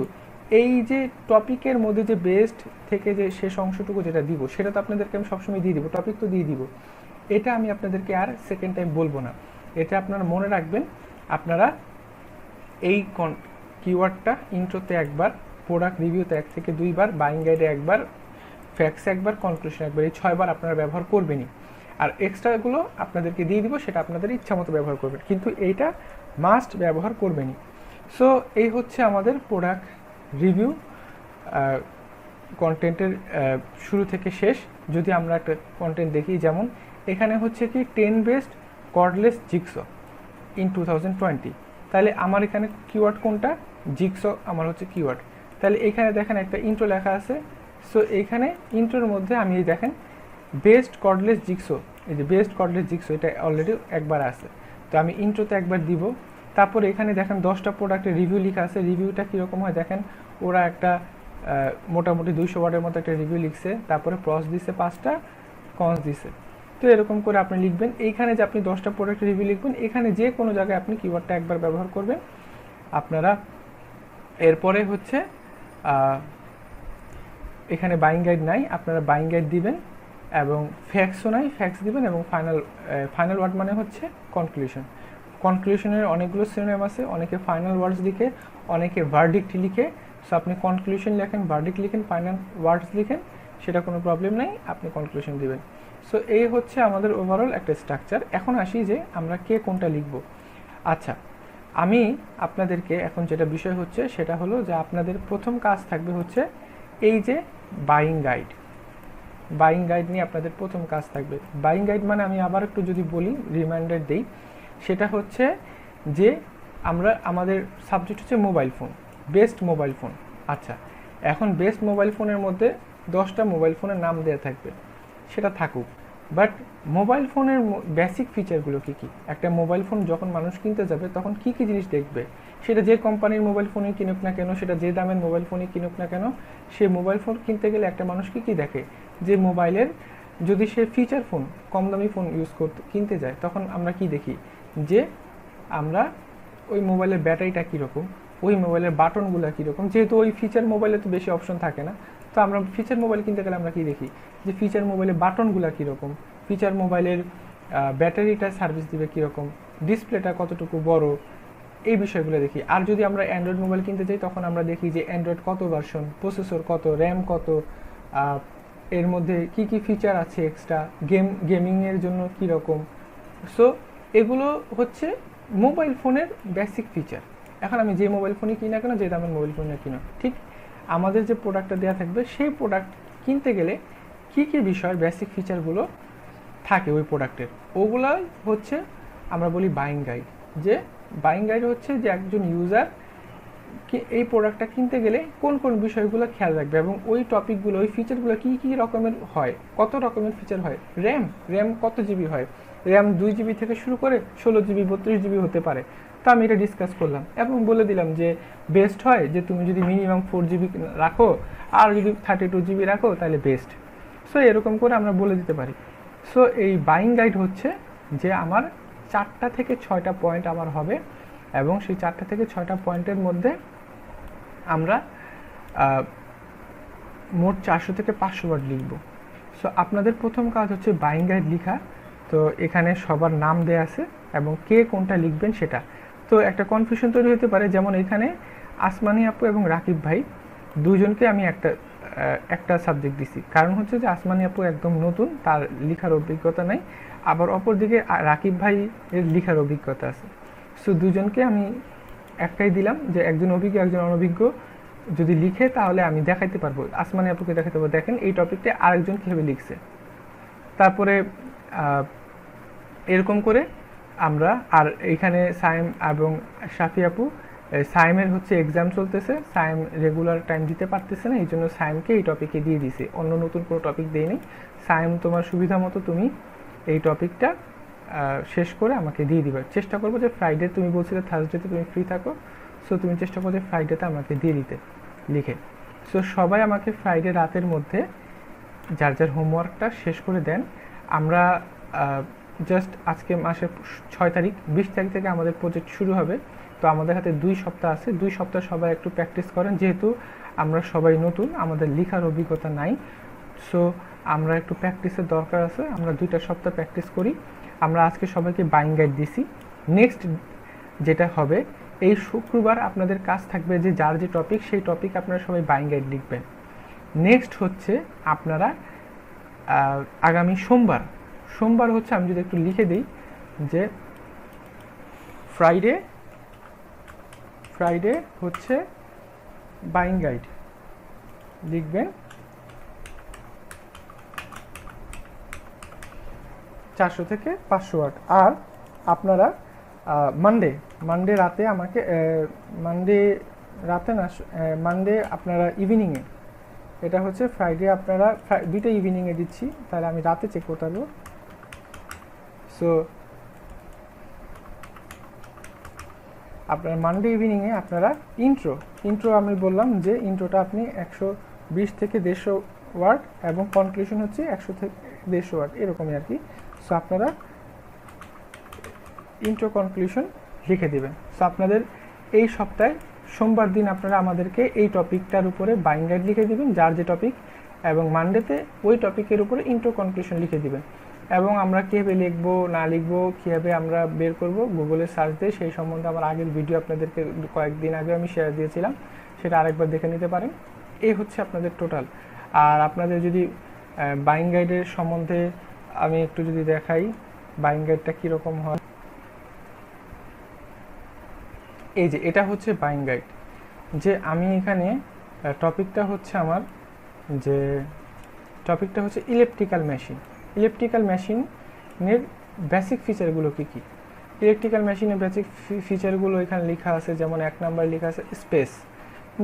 এই যে টপিকের মধ্যে যে বেস্ট থেকে যে শেষ অংশটুকু যেটা দিব, সেটা তো আপনাদেরকে আমি সবসময় দিয়ে দিব, টপিক তো দিয়ে দিব, এটা আমি আপনাদেরকে আর সেকেন্ড টাইম বলবো না। এটা আপনারা মনে রাখবেন। আপনারা এই কিওয়ার্ডটা ইন্ট্রোতে একবার, প্রোডাক্ট রিভিউতে 1 থেকে 2 বার, বাইং গাইডে একবার, ফ্যাক্সে একবার, কনক্লুশন একবার, এই 6 বার আপনারা ব্যবহার করবেনই। আর এক্সট্রাগুলো আপনাদেরকে দিয়ে দিব, সেটা আপনাদের ইচ্ছা মতো ব্যবহার করবেন, কিন্তু এইটা মাস্ট ব্যবহার করবেনই। সো এই হচ্ছে আমাদের প্রোডাক্ট রিভিউ কন্টেন্টের শুরু থেকে শেষ। যদি আমরা একটা কন্টেন্ট দেখি, যেমন এখানে হচ্ছে কি 10 বেস্ট কর্ডলেস জিগসো ইন 2020, তাহলে আমার এখানে কিওয়ার্ড কোনটা? জিগসো আমার হচ্ছে কিওয়ার্ড। তাহলে এখানে দেখেন একটা ইন্ট্রো লেখা আছে। সো এইখানে ইন্ট্রোর মধ্যে আমি দেখেন বেস্ট কর্ডলেস জিগসো, এই যে বেস্ট কর্ডলেস জিগসো, এটা অলরেডি একবার আছে, তো আমি ইন্ট্রোতে একবার দিব। তারপরে এখানে দেখেন 10টা প্রোডাক্টের রিভিউ লেখা আছে। রিভিউটা কীরকম হয় দেখেন, ওরা একটা মোটামুটি 200 ওয়ার্ডের মতো একটা রিভিউ লিখছে, তারপরে প্রস দিছে 5টা, কনস দিছে। তো এরকম করে আপনি লিখবেন। এইখানে যে আপনি 10টা প্রোডাক্টের রিভিউ লিখবেন, এখানে যে কোনো জায়গায় আপনি কিওয়ার্ডটা একবার ব্যবহার করবেন। আপনারা এরপরে হচ্ছে এখানে বাইং গাইড নাই, আপনারা বাইং গাইড দিবেন, এবং ফ্যাক্সও নাই, ফ্যাক্স দিবেন, এবং ফাইনাল ওয়ার্ড মানে হচ্ছে কনক্লুশনের অনেকগুলো সিনোনিম আছে, অনেকে ফাইনাল ওয়ার্ডস লিখে, অনেকে ভার্ডিক্ট লিখে। সো আপনি কনক্লুশন লেখেন, ভার্ডিক্ট লিখেন, ফাইনাল ওয়ার্ডস লিখেন, সেটা কোনো প্রবলেম নাই, আপনি কনক্লুশন দিবেন। সো এই হচ্ছে আমাদের ওভারঅল একটা স্ট্রাকচার। এখন আসি যে আমরা কে কোনটা লিখব। আচ্ছা, আমি আপনাদেরকে এখন যেটা বিষয় হচ্ছে সেটা হলো যে আপনাদের প্রথম কাজ থাকবে হচ্ছে এই যে বাইং গাইড নিয়ে আপনাদের প্রথম কাজ থাকবে। বাইং গাইড মানে আমি আবার একটু যদি বলি, রিমাইন্ডার দেই, সেটা হচ্ছে যে আমাদের সাবজেক্ট হচ্ছে mobile phone, best mobile phone. আচ্ছা, এখন বেস্ট মোবাইল ফোনের মধ্যে 10টা মোবাইল ফোনের নাম দেওয়া থাকবে, সেটা থাকুক। বাট মোবাইল ফোনের বেসিক ফিচারগুলো কী কী, একটা মোবাইল ফোন যখন মানুষ কিনতে যাবে তখন কী কী জিনিস দেখবে, সেটা যে কোম্পানির মোবাইল ফোনই কিনুক না কেন, সেটা যে দামের মোবাইল ফোনই কিনুক না কেন, সে মোবাইল ফোন কিনতে গেলে একটা মানুষ কী কী দেখে, যে মোবাইলের যদি সে ফিচার ফোন, কম দামি ফোন ইউজ কিনতে যায়, তখন আমরা কি দেখি, যে আমরা ওই মোবাইলের ব্যাটারিটা কীরকম, ওই মোবাইলের বাটনগুলো কীরকম, যেহেতু ওই ফিচার মোবাইলে তো বেশি অপশন থাকে না, তো আমরা ফিচার মোবাইল কিনতে গেলে আমরা কী দেখি, যে ফিচার মোবাইলের বাটনগুলো কীরকম, ফিচার মোবাইলের ব্যাটারিটা সার্ভিস দিবে কীরকম, ডিসপ্লেটা কতটুকু বড়, এই বিষয়গুলো দেখি। আর যদি আমরা অ্যান্ড্রয়েড মোবাইল কিনতে যাই তখন আমরা দেখি যে অ্যান্ড্রয়েড কত ভার্সন, প্রসেসর কত, র্যাম কত, এর মধ্যে কি কি ফিচার আছে এক্সট্রা, গেমিংয়ের জন্য কীরকম। সো এগুলো হচ্ছে মোবাইল ফোনের বেসিক ফিচার। এখন আমি যে মোবাইল ফোনই কিনা কেন, যে দামের মোবাইল ফোনে কিনা, ঠিক আমাদের যে প্রোডাক্টটা দেওয়া থাকবে সেই প্রোডাক্ট কিনতে গেলে কী কী বিষয়ের বেসিক ফিচারগুলো থাকে ওই প্রোডাক্টের, ওগুলাই হচ্ছে আমরা বলি বাইং গাইড। যে বাইং গাইড হচ্ছে যে একজন ইউজার এই প্রোডাক্টটা কিনতে গেলে কোন কোন বিষয়গুলো খেয়াল রাখবে, এবং ওই টপিকগুলো, ওই ফিচারগুলো কী কী রকমের হয়, কত রকমের ফিচার হয়, র্যাম কত জিবি হয়, র্যাম 2 জিবি থেকে শুরু করে 16 জিবি 32 জিবি হতে পারে। তো আমি এটা ডিসকাস করলাম এবং বলে দিলাম যে বেস্ট হয় যে তুমি যদি মিনিমাম 4 জিবি রাখো, আর যদি 32 জিবি রাখো তাহলে বেস্ট। সো এরকম করে আমরা বলে দিতে পারি। সো এই বাইং গাইড হচ্ছে যে আমার 4টা থেকে 6টা পয়েন্ট আমার হবে, এবং সেই 4টা থেকে 6টা পয়েন্টের মধ্যে আমরা মোট 400 থেকে 500 ওয়ার্ড লিখব। সো আপনাদের প্রথম কাজ হচ্ছে বাইং গাইড লেখা। তো এখানে সবার নাম দেয়া আছে এবং কে কোনটা লিখবেন সেটা। তো একটা কনফিউশন তৈরি হতে পারে, যেমন এখানে আসমানি আপু এবং রাকিব ভাই দুজনকে আমি একটা সাবজেক্ট দিছি, কারণ হচ্ছে যে আসমানি আপু একদম নতুন, তার লেখার অভিজ্ঞতা নাই, আবার অপরদিকে রাকিব ভাই এর লেখার অভিজ্ঞতা আছে। সো দুজনকে আমি একটাই দিলাম, যে একজন অভিজ্ঞ একজন অনভিজ্ঞ যদি লিখে তাহলে আমি দেখাইতে পারবো, আসমানি আপুকে দেখাতে পারবো, দেখেন এই টপিকটা আরেকজন কীভাবে লিখছে। তারপরে এরকম করে আমরা, আর এইখানে সাইম এবং শাফি আপু, সাইমের হচ্ছে এক্সাম চলতেছে, সাইম রেগুলার টাইম দিতে পারতেছে না, এই জন্য সাইমকে এই টপিকে দিয়ে দিছি, অন্য নতুন কোনো টপিক দিইনি। সাইম তোমার সুবিধা মতো তুমি এই টপিকটা শেষ করে আমাকে দিয়ে দিবে। চেষ্টা করবো যে ফ্রাইডে, তুমি বলছিলে থার্সডেতে তুমি ফ্রি থাকো, সো তুমি চেষ্টা করো যে ফ্রাইডেতে আমাকে দিয়ে দিতে লিখে। সো সবাই আমাকে ফ্রাইডে রাতের মধ্যে যার যার হোমওয়ার্কটা শেষ করে দেন। আমরা জাস্ট আজকে মাসের 6 তারিখ, 20 তারিখ থেকে আমাদের প্রজেক্ট শুরু হবে। তো আমাদের হাতে 2 সপ্তাহ আছে, 2 সপ্তাহ সবাই একটু প্র্যাকটিস করেন, যেহেতু আমরা সবাই নতুন, আমাদের লেখার অভিজ্ঞতা নাই। সো আমরা একটু প্র্যাকটিসের দরকার আছে, আমরা 2টা সপ্তাহ প্র্যাকটিস করি। আমরা আজকে সবাইকে বাইং গাইড দিছি। নেক্সট যেটা হবে, এই শুক্রবার আপনাদের কাজ থাকবে যে যার যে টপিক, সেই টপিক আপনারা সবাই বাইং গাইড লিখবেন। নেক্সট হচ্ছে আপনারা আগামী সোমবার হচ্ছে, আমি যদি একটু লিখে দিই যে ফ্রাইডে হচ্ছে বাইং গাইড লিখবেন 400 থেকে 500 ওয়ার্ড। আর আপনারা মানডে রাতে আমাকে, মানডে আপনারা ইভিনিংয়ে, এটা হচ্ছে ফ্রাইডে আপনারা 2টা ইভিনিংয়ে দিচ্ছি, তাহলে আমি রাতে চেক করতে পারবো। সো আপনার মানডে ইভিনিংয়ে আপনারা ইন্ট্রো আমি বললাম যে ইন্ট্রোটা আপনি 120 থেকে 150 ওয়ার্ড, এবং কনক্লুশন হচ্ছে 100 থেকে 150 ওয়ার্ড, এরকমই আর কি। সো আপনারা ইন্ট্রো কনক্লুশন লিখে দেবেন। সো আপনাদের এই সপ্তাহে সোমবার দিন আপনারা আমাদেরকে এই টপিকটার উপরে বাইং গাইড লিখে দিবেন, যার যে টপিক, এবং মানডেতে ওই টপিকের উপরে ইন্ট্রো কনক্লুশন লিখে দিবেন। এবং আমরা কীভাবে লিখবো না লিখবো, কীভাবে আমরা বের করব, গুগলে সার্চ দিয়ে সেই সম্বন্ধে আমার আগের ভিডিও আপনাদেরকে কয়েকদিন আগে আমি শেয়ার দিয়েছিলাম, সেটা আরেকবার দেখে নিতে পারেন। এই হচ্ছে আপনাদের টোটাল। আর আপনাদের যদি বাইং গাইডের সম্বন্ধে আমি একটু যদি দেখাই, বাইং গাইডটা কীরকম হয়, এই যে এটা হচ্ছে বাইং গাইড। যে আমি এখানে টপিকটা হচ্ছে আমার, যে টপিকটা হচ্ছে ইলেকট্রিক্যাল মেশিনের বেসিক ফিচারগুলো কী কী। ইলেকট্রিক্যাল মেশিনের বেসিক ফিচারগুলো এখানে লেখা আছে, যেমন 1 নাম্বার লেখা আছে স্পেস।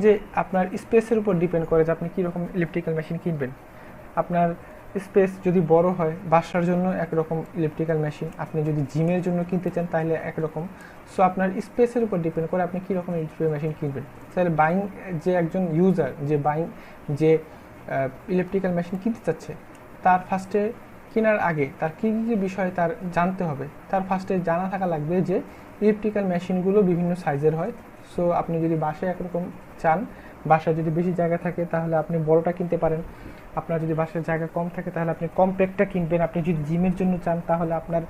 যে আপনার স্পেসের উপর ডিপেন্ড করে যে আপনি কীরকম ইলেকট্রিক্যাল মেশিন কিনবেন। আপনার স্পেস যদি বড় হয়, বাসার জন্য একরকম ইলেকট্রিক্যাল মেশিন, আপনি যদি জিমের জন্য কিনতে চান তাহলে একরকম। সো আপনার স্পেসের উপর ডিপেন্ড করে আপনি কীরকম ইলেকট্রিক্যাল মেশিন কিনবেন। তাহলে বাইং, যে একজন ইউজার যে ইলেকট্রিক্যাল মেশিন কিনতে চাচ্ছে, তার ফার্স্টে কেনার আগে তার কী কী বিষয় তার জানতে হবে। তার ফার্স্টে জানা থাকা লাগবে যে ইলেকট্রিক্যাল মেশিনগুলো বিভিন্ন সাইজের হয়। সো আপনি যদি বাসায় একরকম চান, বাসায় যদি বেশি জায়গা থাকে তাহলে আপনি বড়টা কিনতে পারেন। আপনার যদি বাসায় জায়গা কম থাকে তাহলে আপনি কম্প্যাক্টটা কিনবেন। আপনি যদি জিমের জন্য চান তাহলে আপনার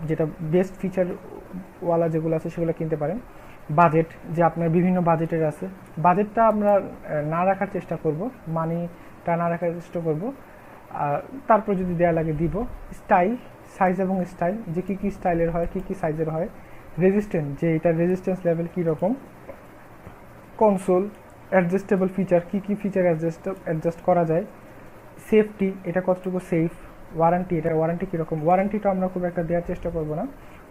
যেটা বেস্ট ফিচারওয়ালা যেগুলো আছে সেগুলো কিনতে পারেন। বাজেট, যে আপনার বিভিন্ন বাজেটের আছে, বাজেটটা আমরা না রাখার চেষ্টা করব, মানিটা না রাখার চেষ্টা করব। তারপর যদি দেওয়া লাগে দিব। স্টাইল, সাইজ এবং স্টাইল, যে কী কী স্টাইলের হয়, কী কী সাইজের হয়। রেজিস্ট্যান্স, যে এটার রেজিস্ট্যান্স লেভেল কীরকম। কনসোল, অ্যাডজাস্টেবল ফিচার, কী কী ফিচার অ্যাডজাস্ট করা যায়। সেফটি, এটা কতটুকু সেফ। ওয়ারেন্টি, এটা ওয়ারেন্টি কীরকম। ওয়ারেন্টিটা আমরা খুব একটা দেওয়ার চেষ্টা করব না।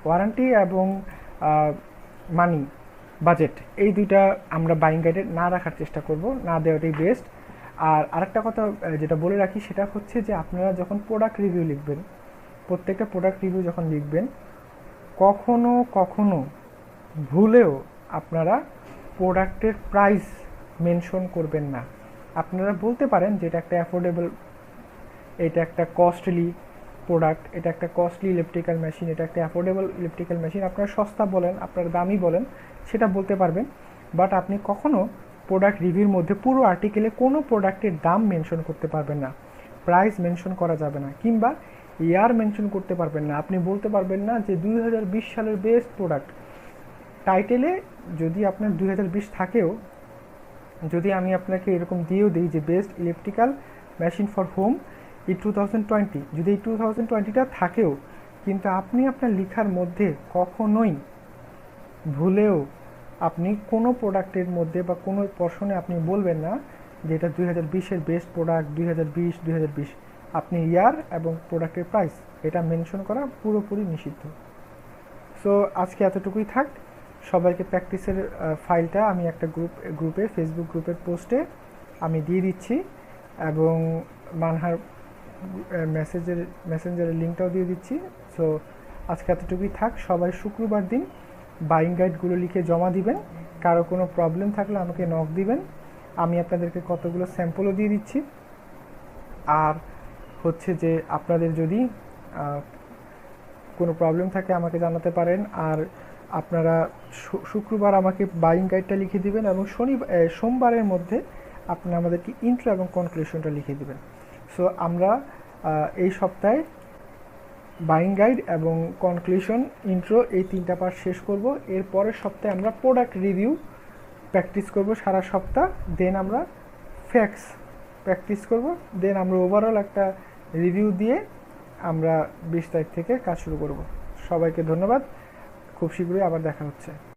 ওয়ারেন্টি এবং মানি, বাজেট, এই দুইটা আমরা বাইং গাইডে না রাখার চেষ্টা করব, না দেওয়াটাই বেস্ট। আর আরেকটা কথা যেটা বলে রাখি সেটা হচ্ছে যে আপনারা যখন প্রোডাক্ট রিভিউ লিখবেন, প্রত্যেকটা প্রোডাক্ট রিভিউ যখন লিখবেন, কখনো ভুলেও আপনারা প্রোডাক্টের প্রাইস মেনশন করবেন না। আপনারা বলতে পারেন যে এটা একটা অ্যাফোর্ডেবল, এটা একটা কস্টলি প্রোডাক্ট, এটা একটা কস্টলি ইলেকট্রিক্যাল মেশিন, এটা একটা অ্যাফোর্ডেবল ইলেকট্রিক্যাল মেশিন। আপনারা সস্তা বলেন, আপনার দামি বলেন, সেটা বলতে পারবেন। বাট আপনি কখনো প্রোডাক্ট রিভিউর মধ্যে পুরো আর্টিকেলে কোনো প্রোডাক্টের দাম মেনশন করতে পারবেন না, প্রাইস মেনশন করা যাবে না, কিংবা ইয়ার মেনশন করতে পারবেন না। আপনি বলতে পারবেন না যে 2020 সালের বেস্ট প্রোডাক্ট। টাইটেলে যদি আপনার 2020 থাকেও, যদি আমি আপনাকে এরকম দিয়েও দিই যে best electrical machine for home এই 2020, যদি এই 2020টা থাকেও, কিন্তু আপনি আপনার লেখার মধ্যে কখনোই ভুলেও আপনি কোনো প্রোডাক্টের মধ্যে বা কোনো পোর্শনে আপনি বলবেন না যে এটা 2020-এর বেস্ট প্রোডাক্ট, 2020। আপনি ইয়ার এবং প্রোডাক্টের প্রাইস এটা মেনশন করা পুরোপুরি নিষিদ্ধ। সো আজকে এতটুকুই থাক। সবাইকে প্র্যাকটিসের ফাইলটা আমি একটা গ্রুপে, ফেসবুক গ্রুপের পোস্টে আমি দিয়ে দিচ্ছি, এবং মানহার মেসেঞ্জারের লিঙ্কটাও দিয়ে দিচ্ছি। সো আজকে এতটুকুই থাক। সবাই শুক্রবার দিন বাইং গাইডগুলো লিখে জমা দিবেন। কারো কোনো প্রবলেম থাকলে আমাকে নক দিবেন, আমি আপনাদেরকে কতগুলো স্যাম্পলও দিয়ে দিচ্ছি। আর হচ্ছে যে আপনাদের যদি কোনো প্রবলেম থাকে আমাকে জানাতে পারেন। আর আপনারা শুক্রবার আমাকে বাইং গাইডটা লিখে দিবেন, এবং সোমবারের মধ্যে আপনারা আমাদেরকে ইন্ট্রো এবং কনক্লুশনটা লিখে দিবেন। সো আমরা এই সপ্তাহে বাইং গাইড এবং কনক্লুশন, ইন্ট্রো, এই 3টা পার্ট শেষ করব। এর পরের সপ্তাহে আমরা প্রোডাক্ট রিভিউ প্র্যাকটিস করব সারা সপ্তাহ। দেন আমরা ফ্যাক্টস প্র্যাকটিস করব। দেন আমরা ওভারঅল একটা রিভিউ দিয়ে আমরা 20 তারিখ থেকে কাজ শুরু করব। সবাইকে ধন্যবাদ। খুব শীঘ্রই আবার দেখা হচ্ছে।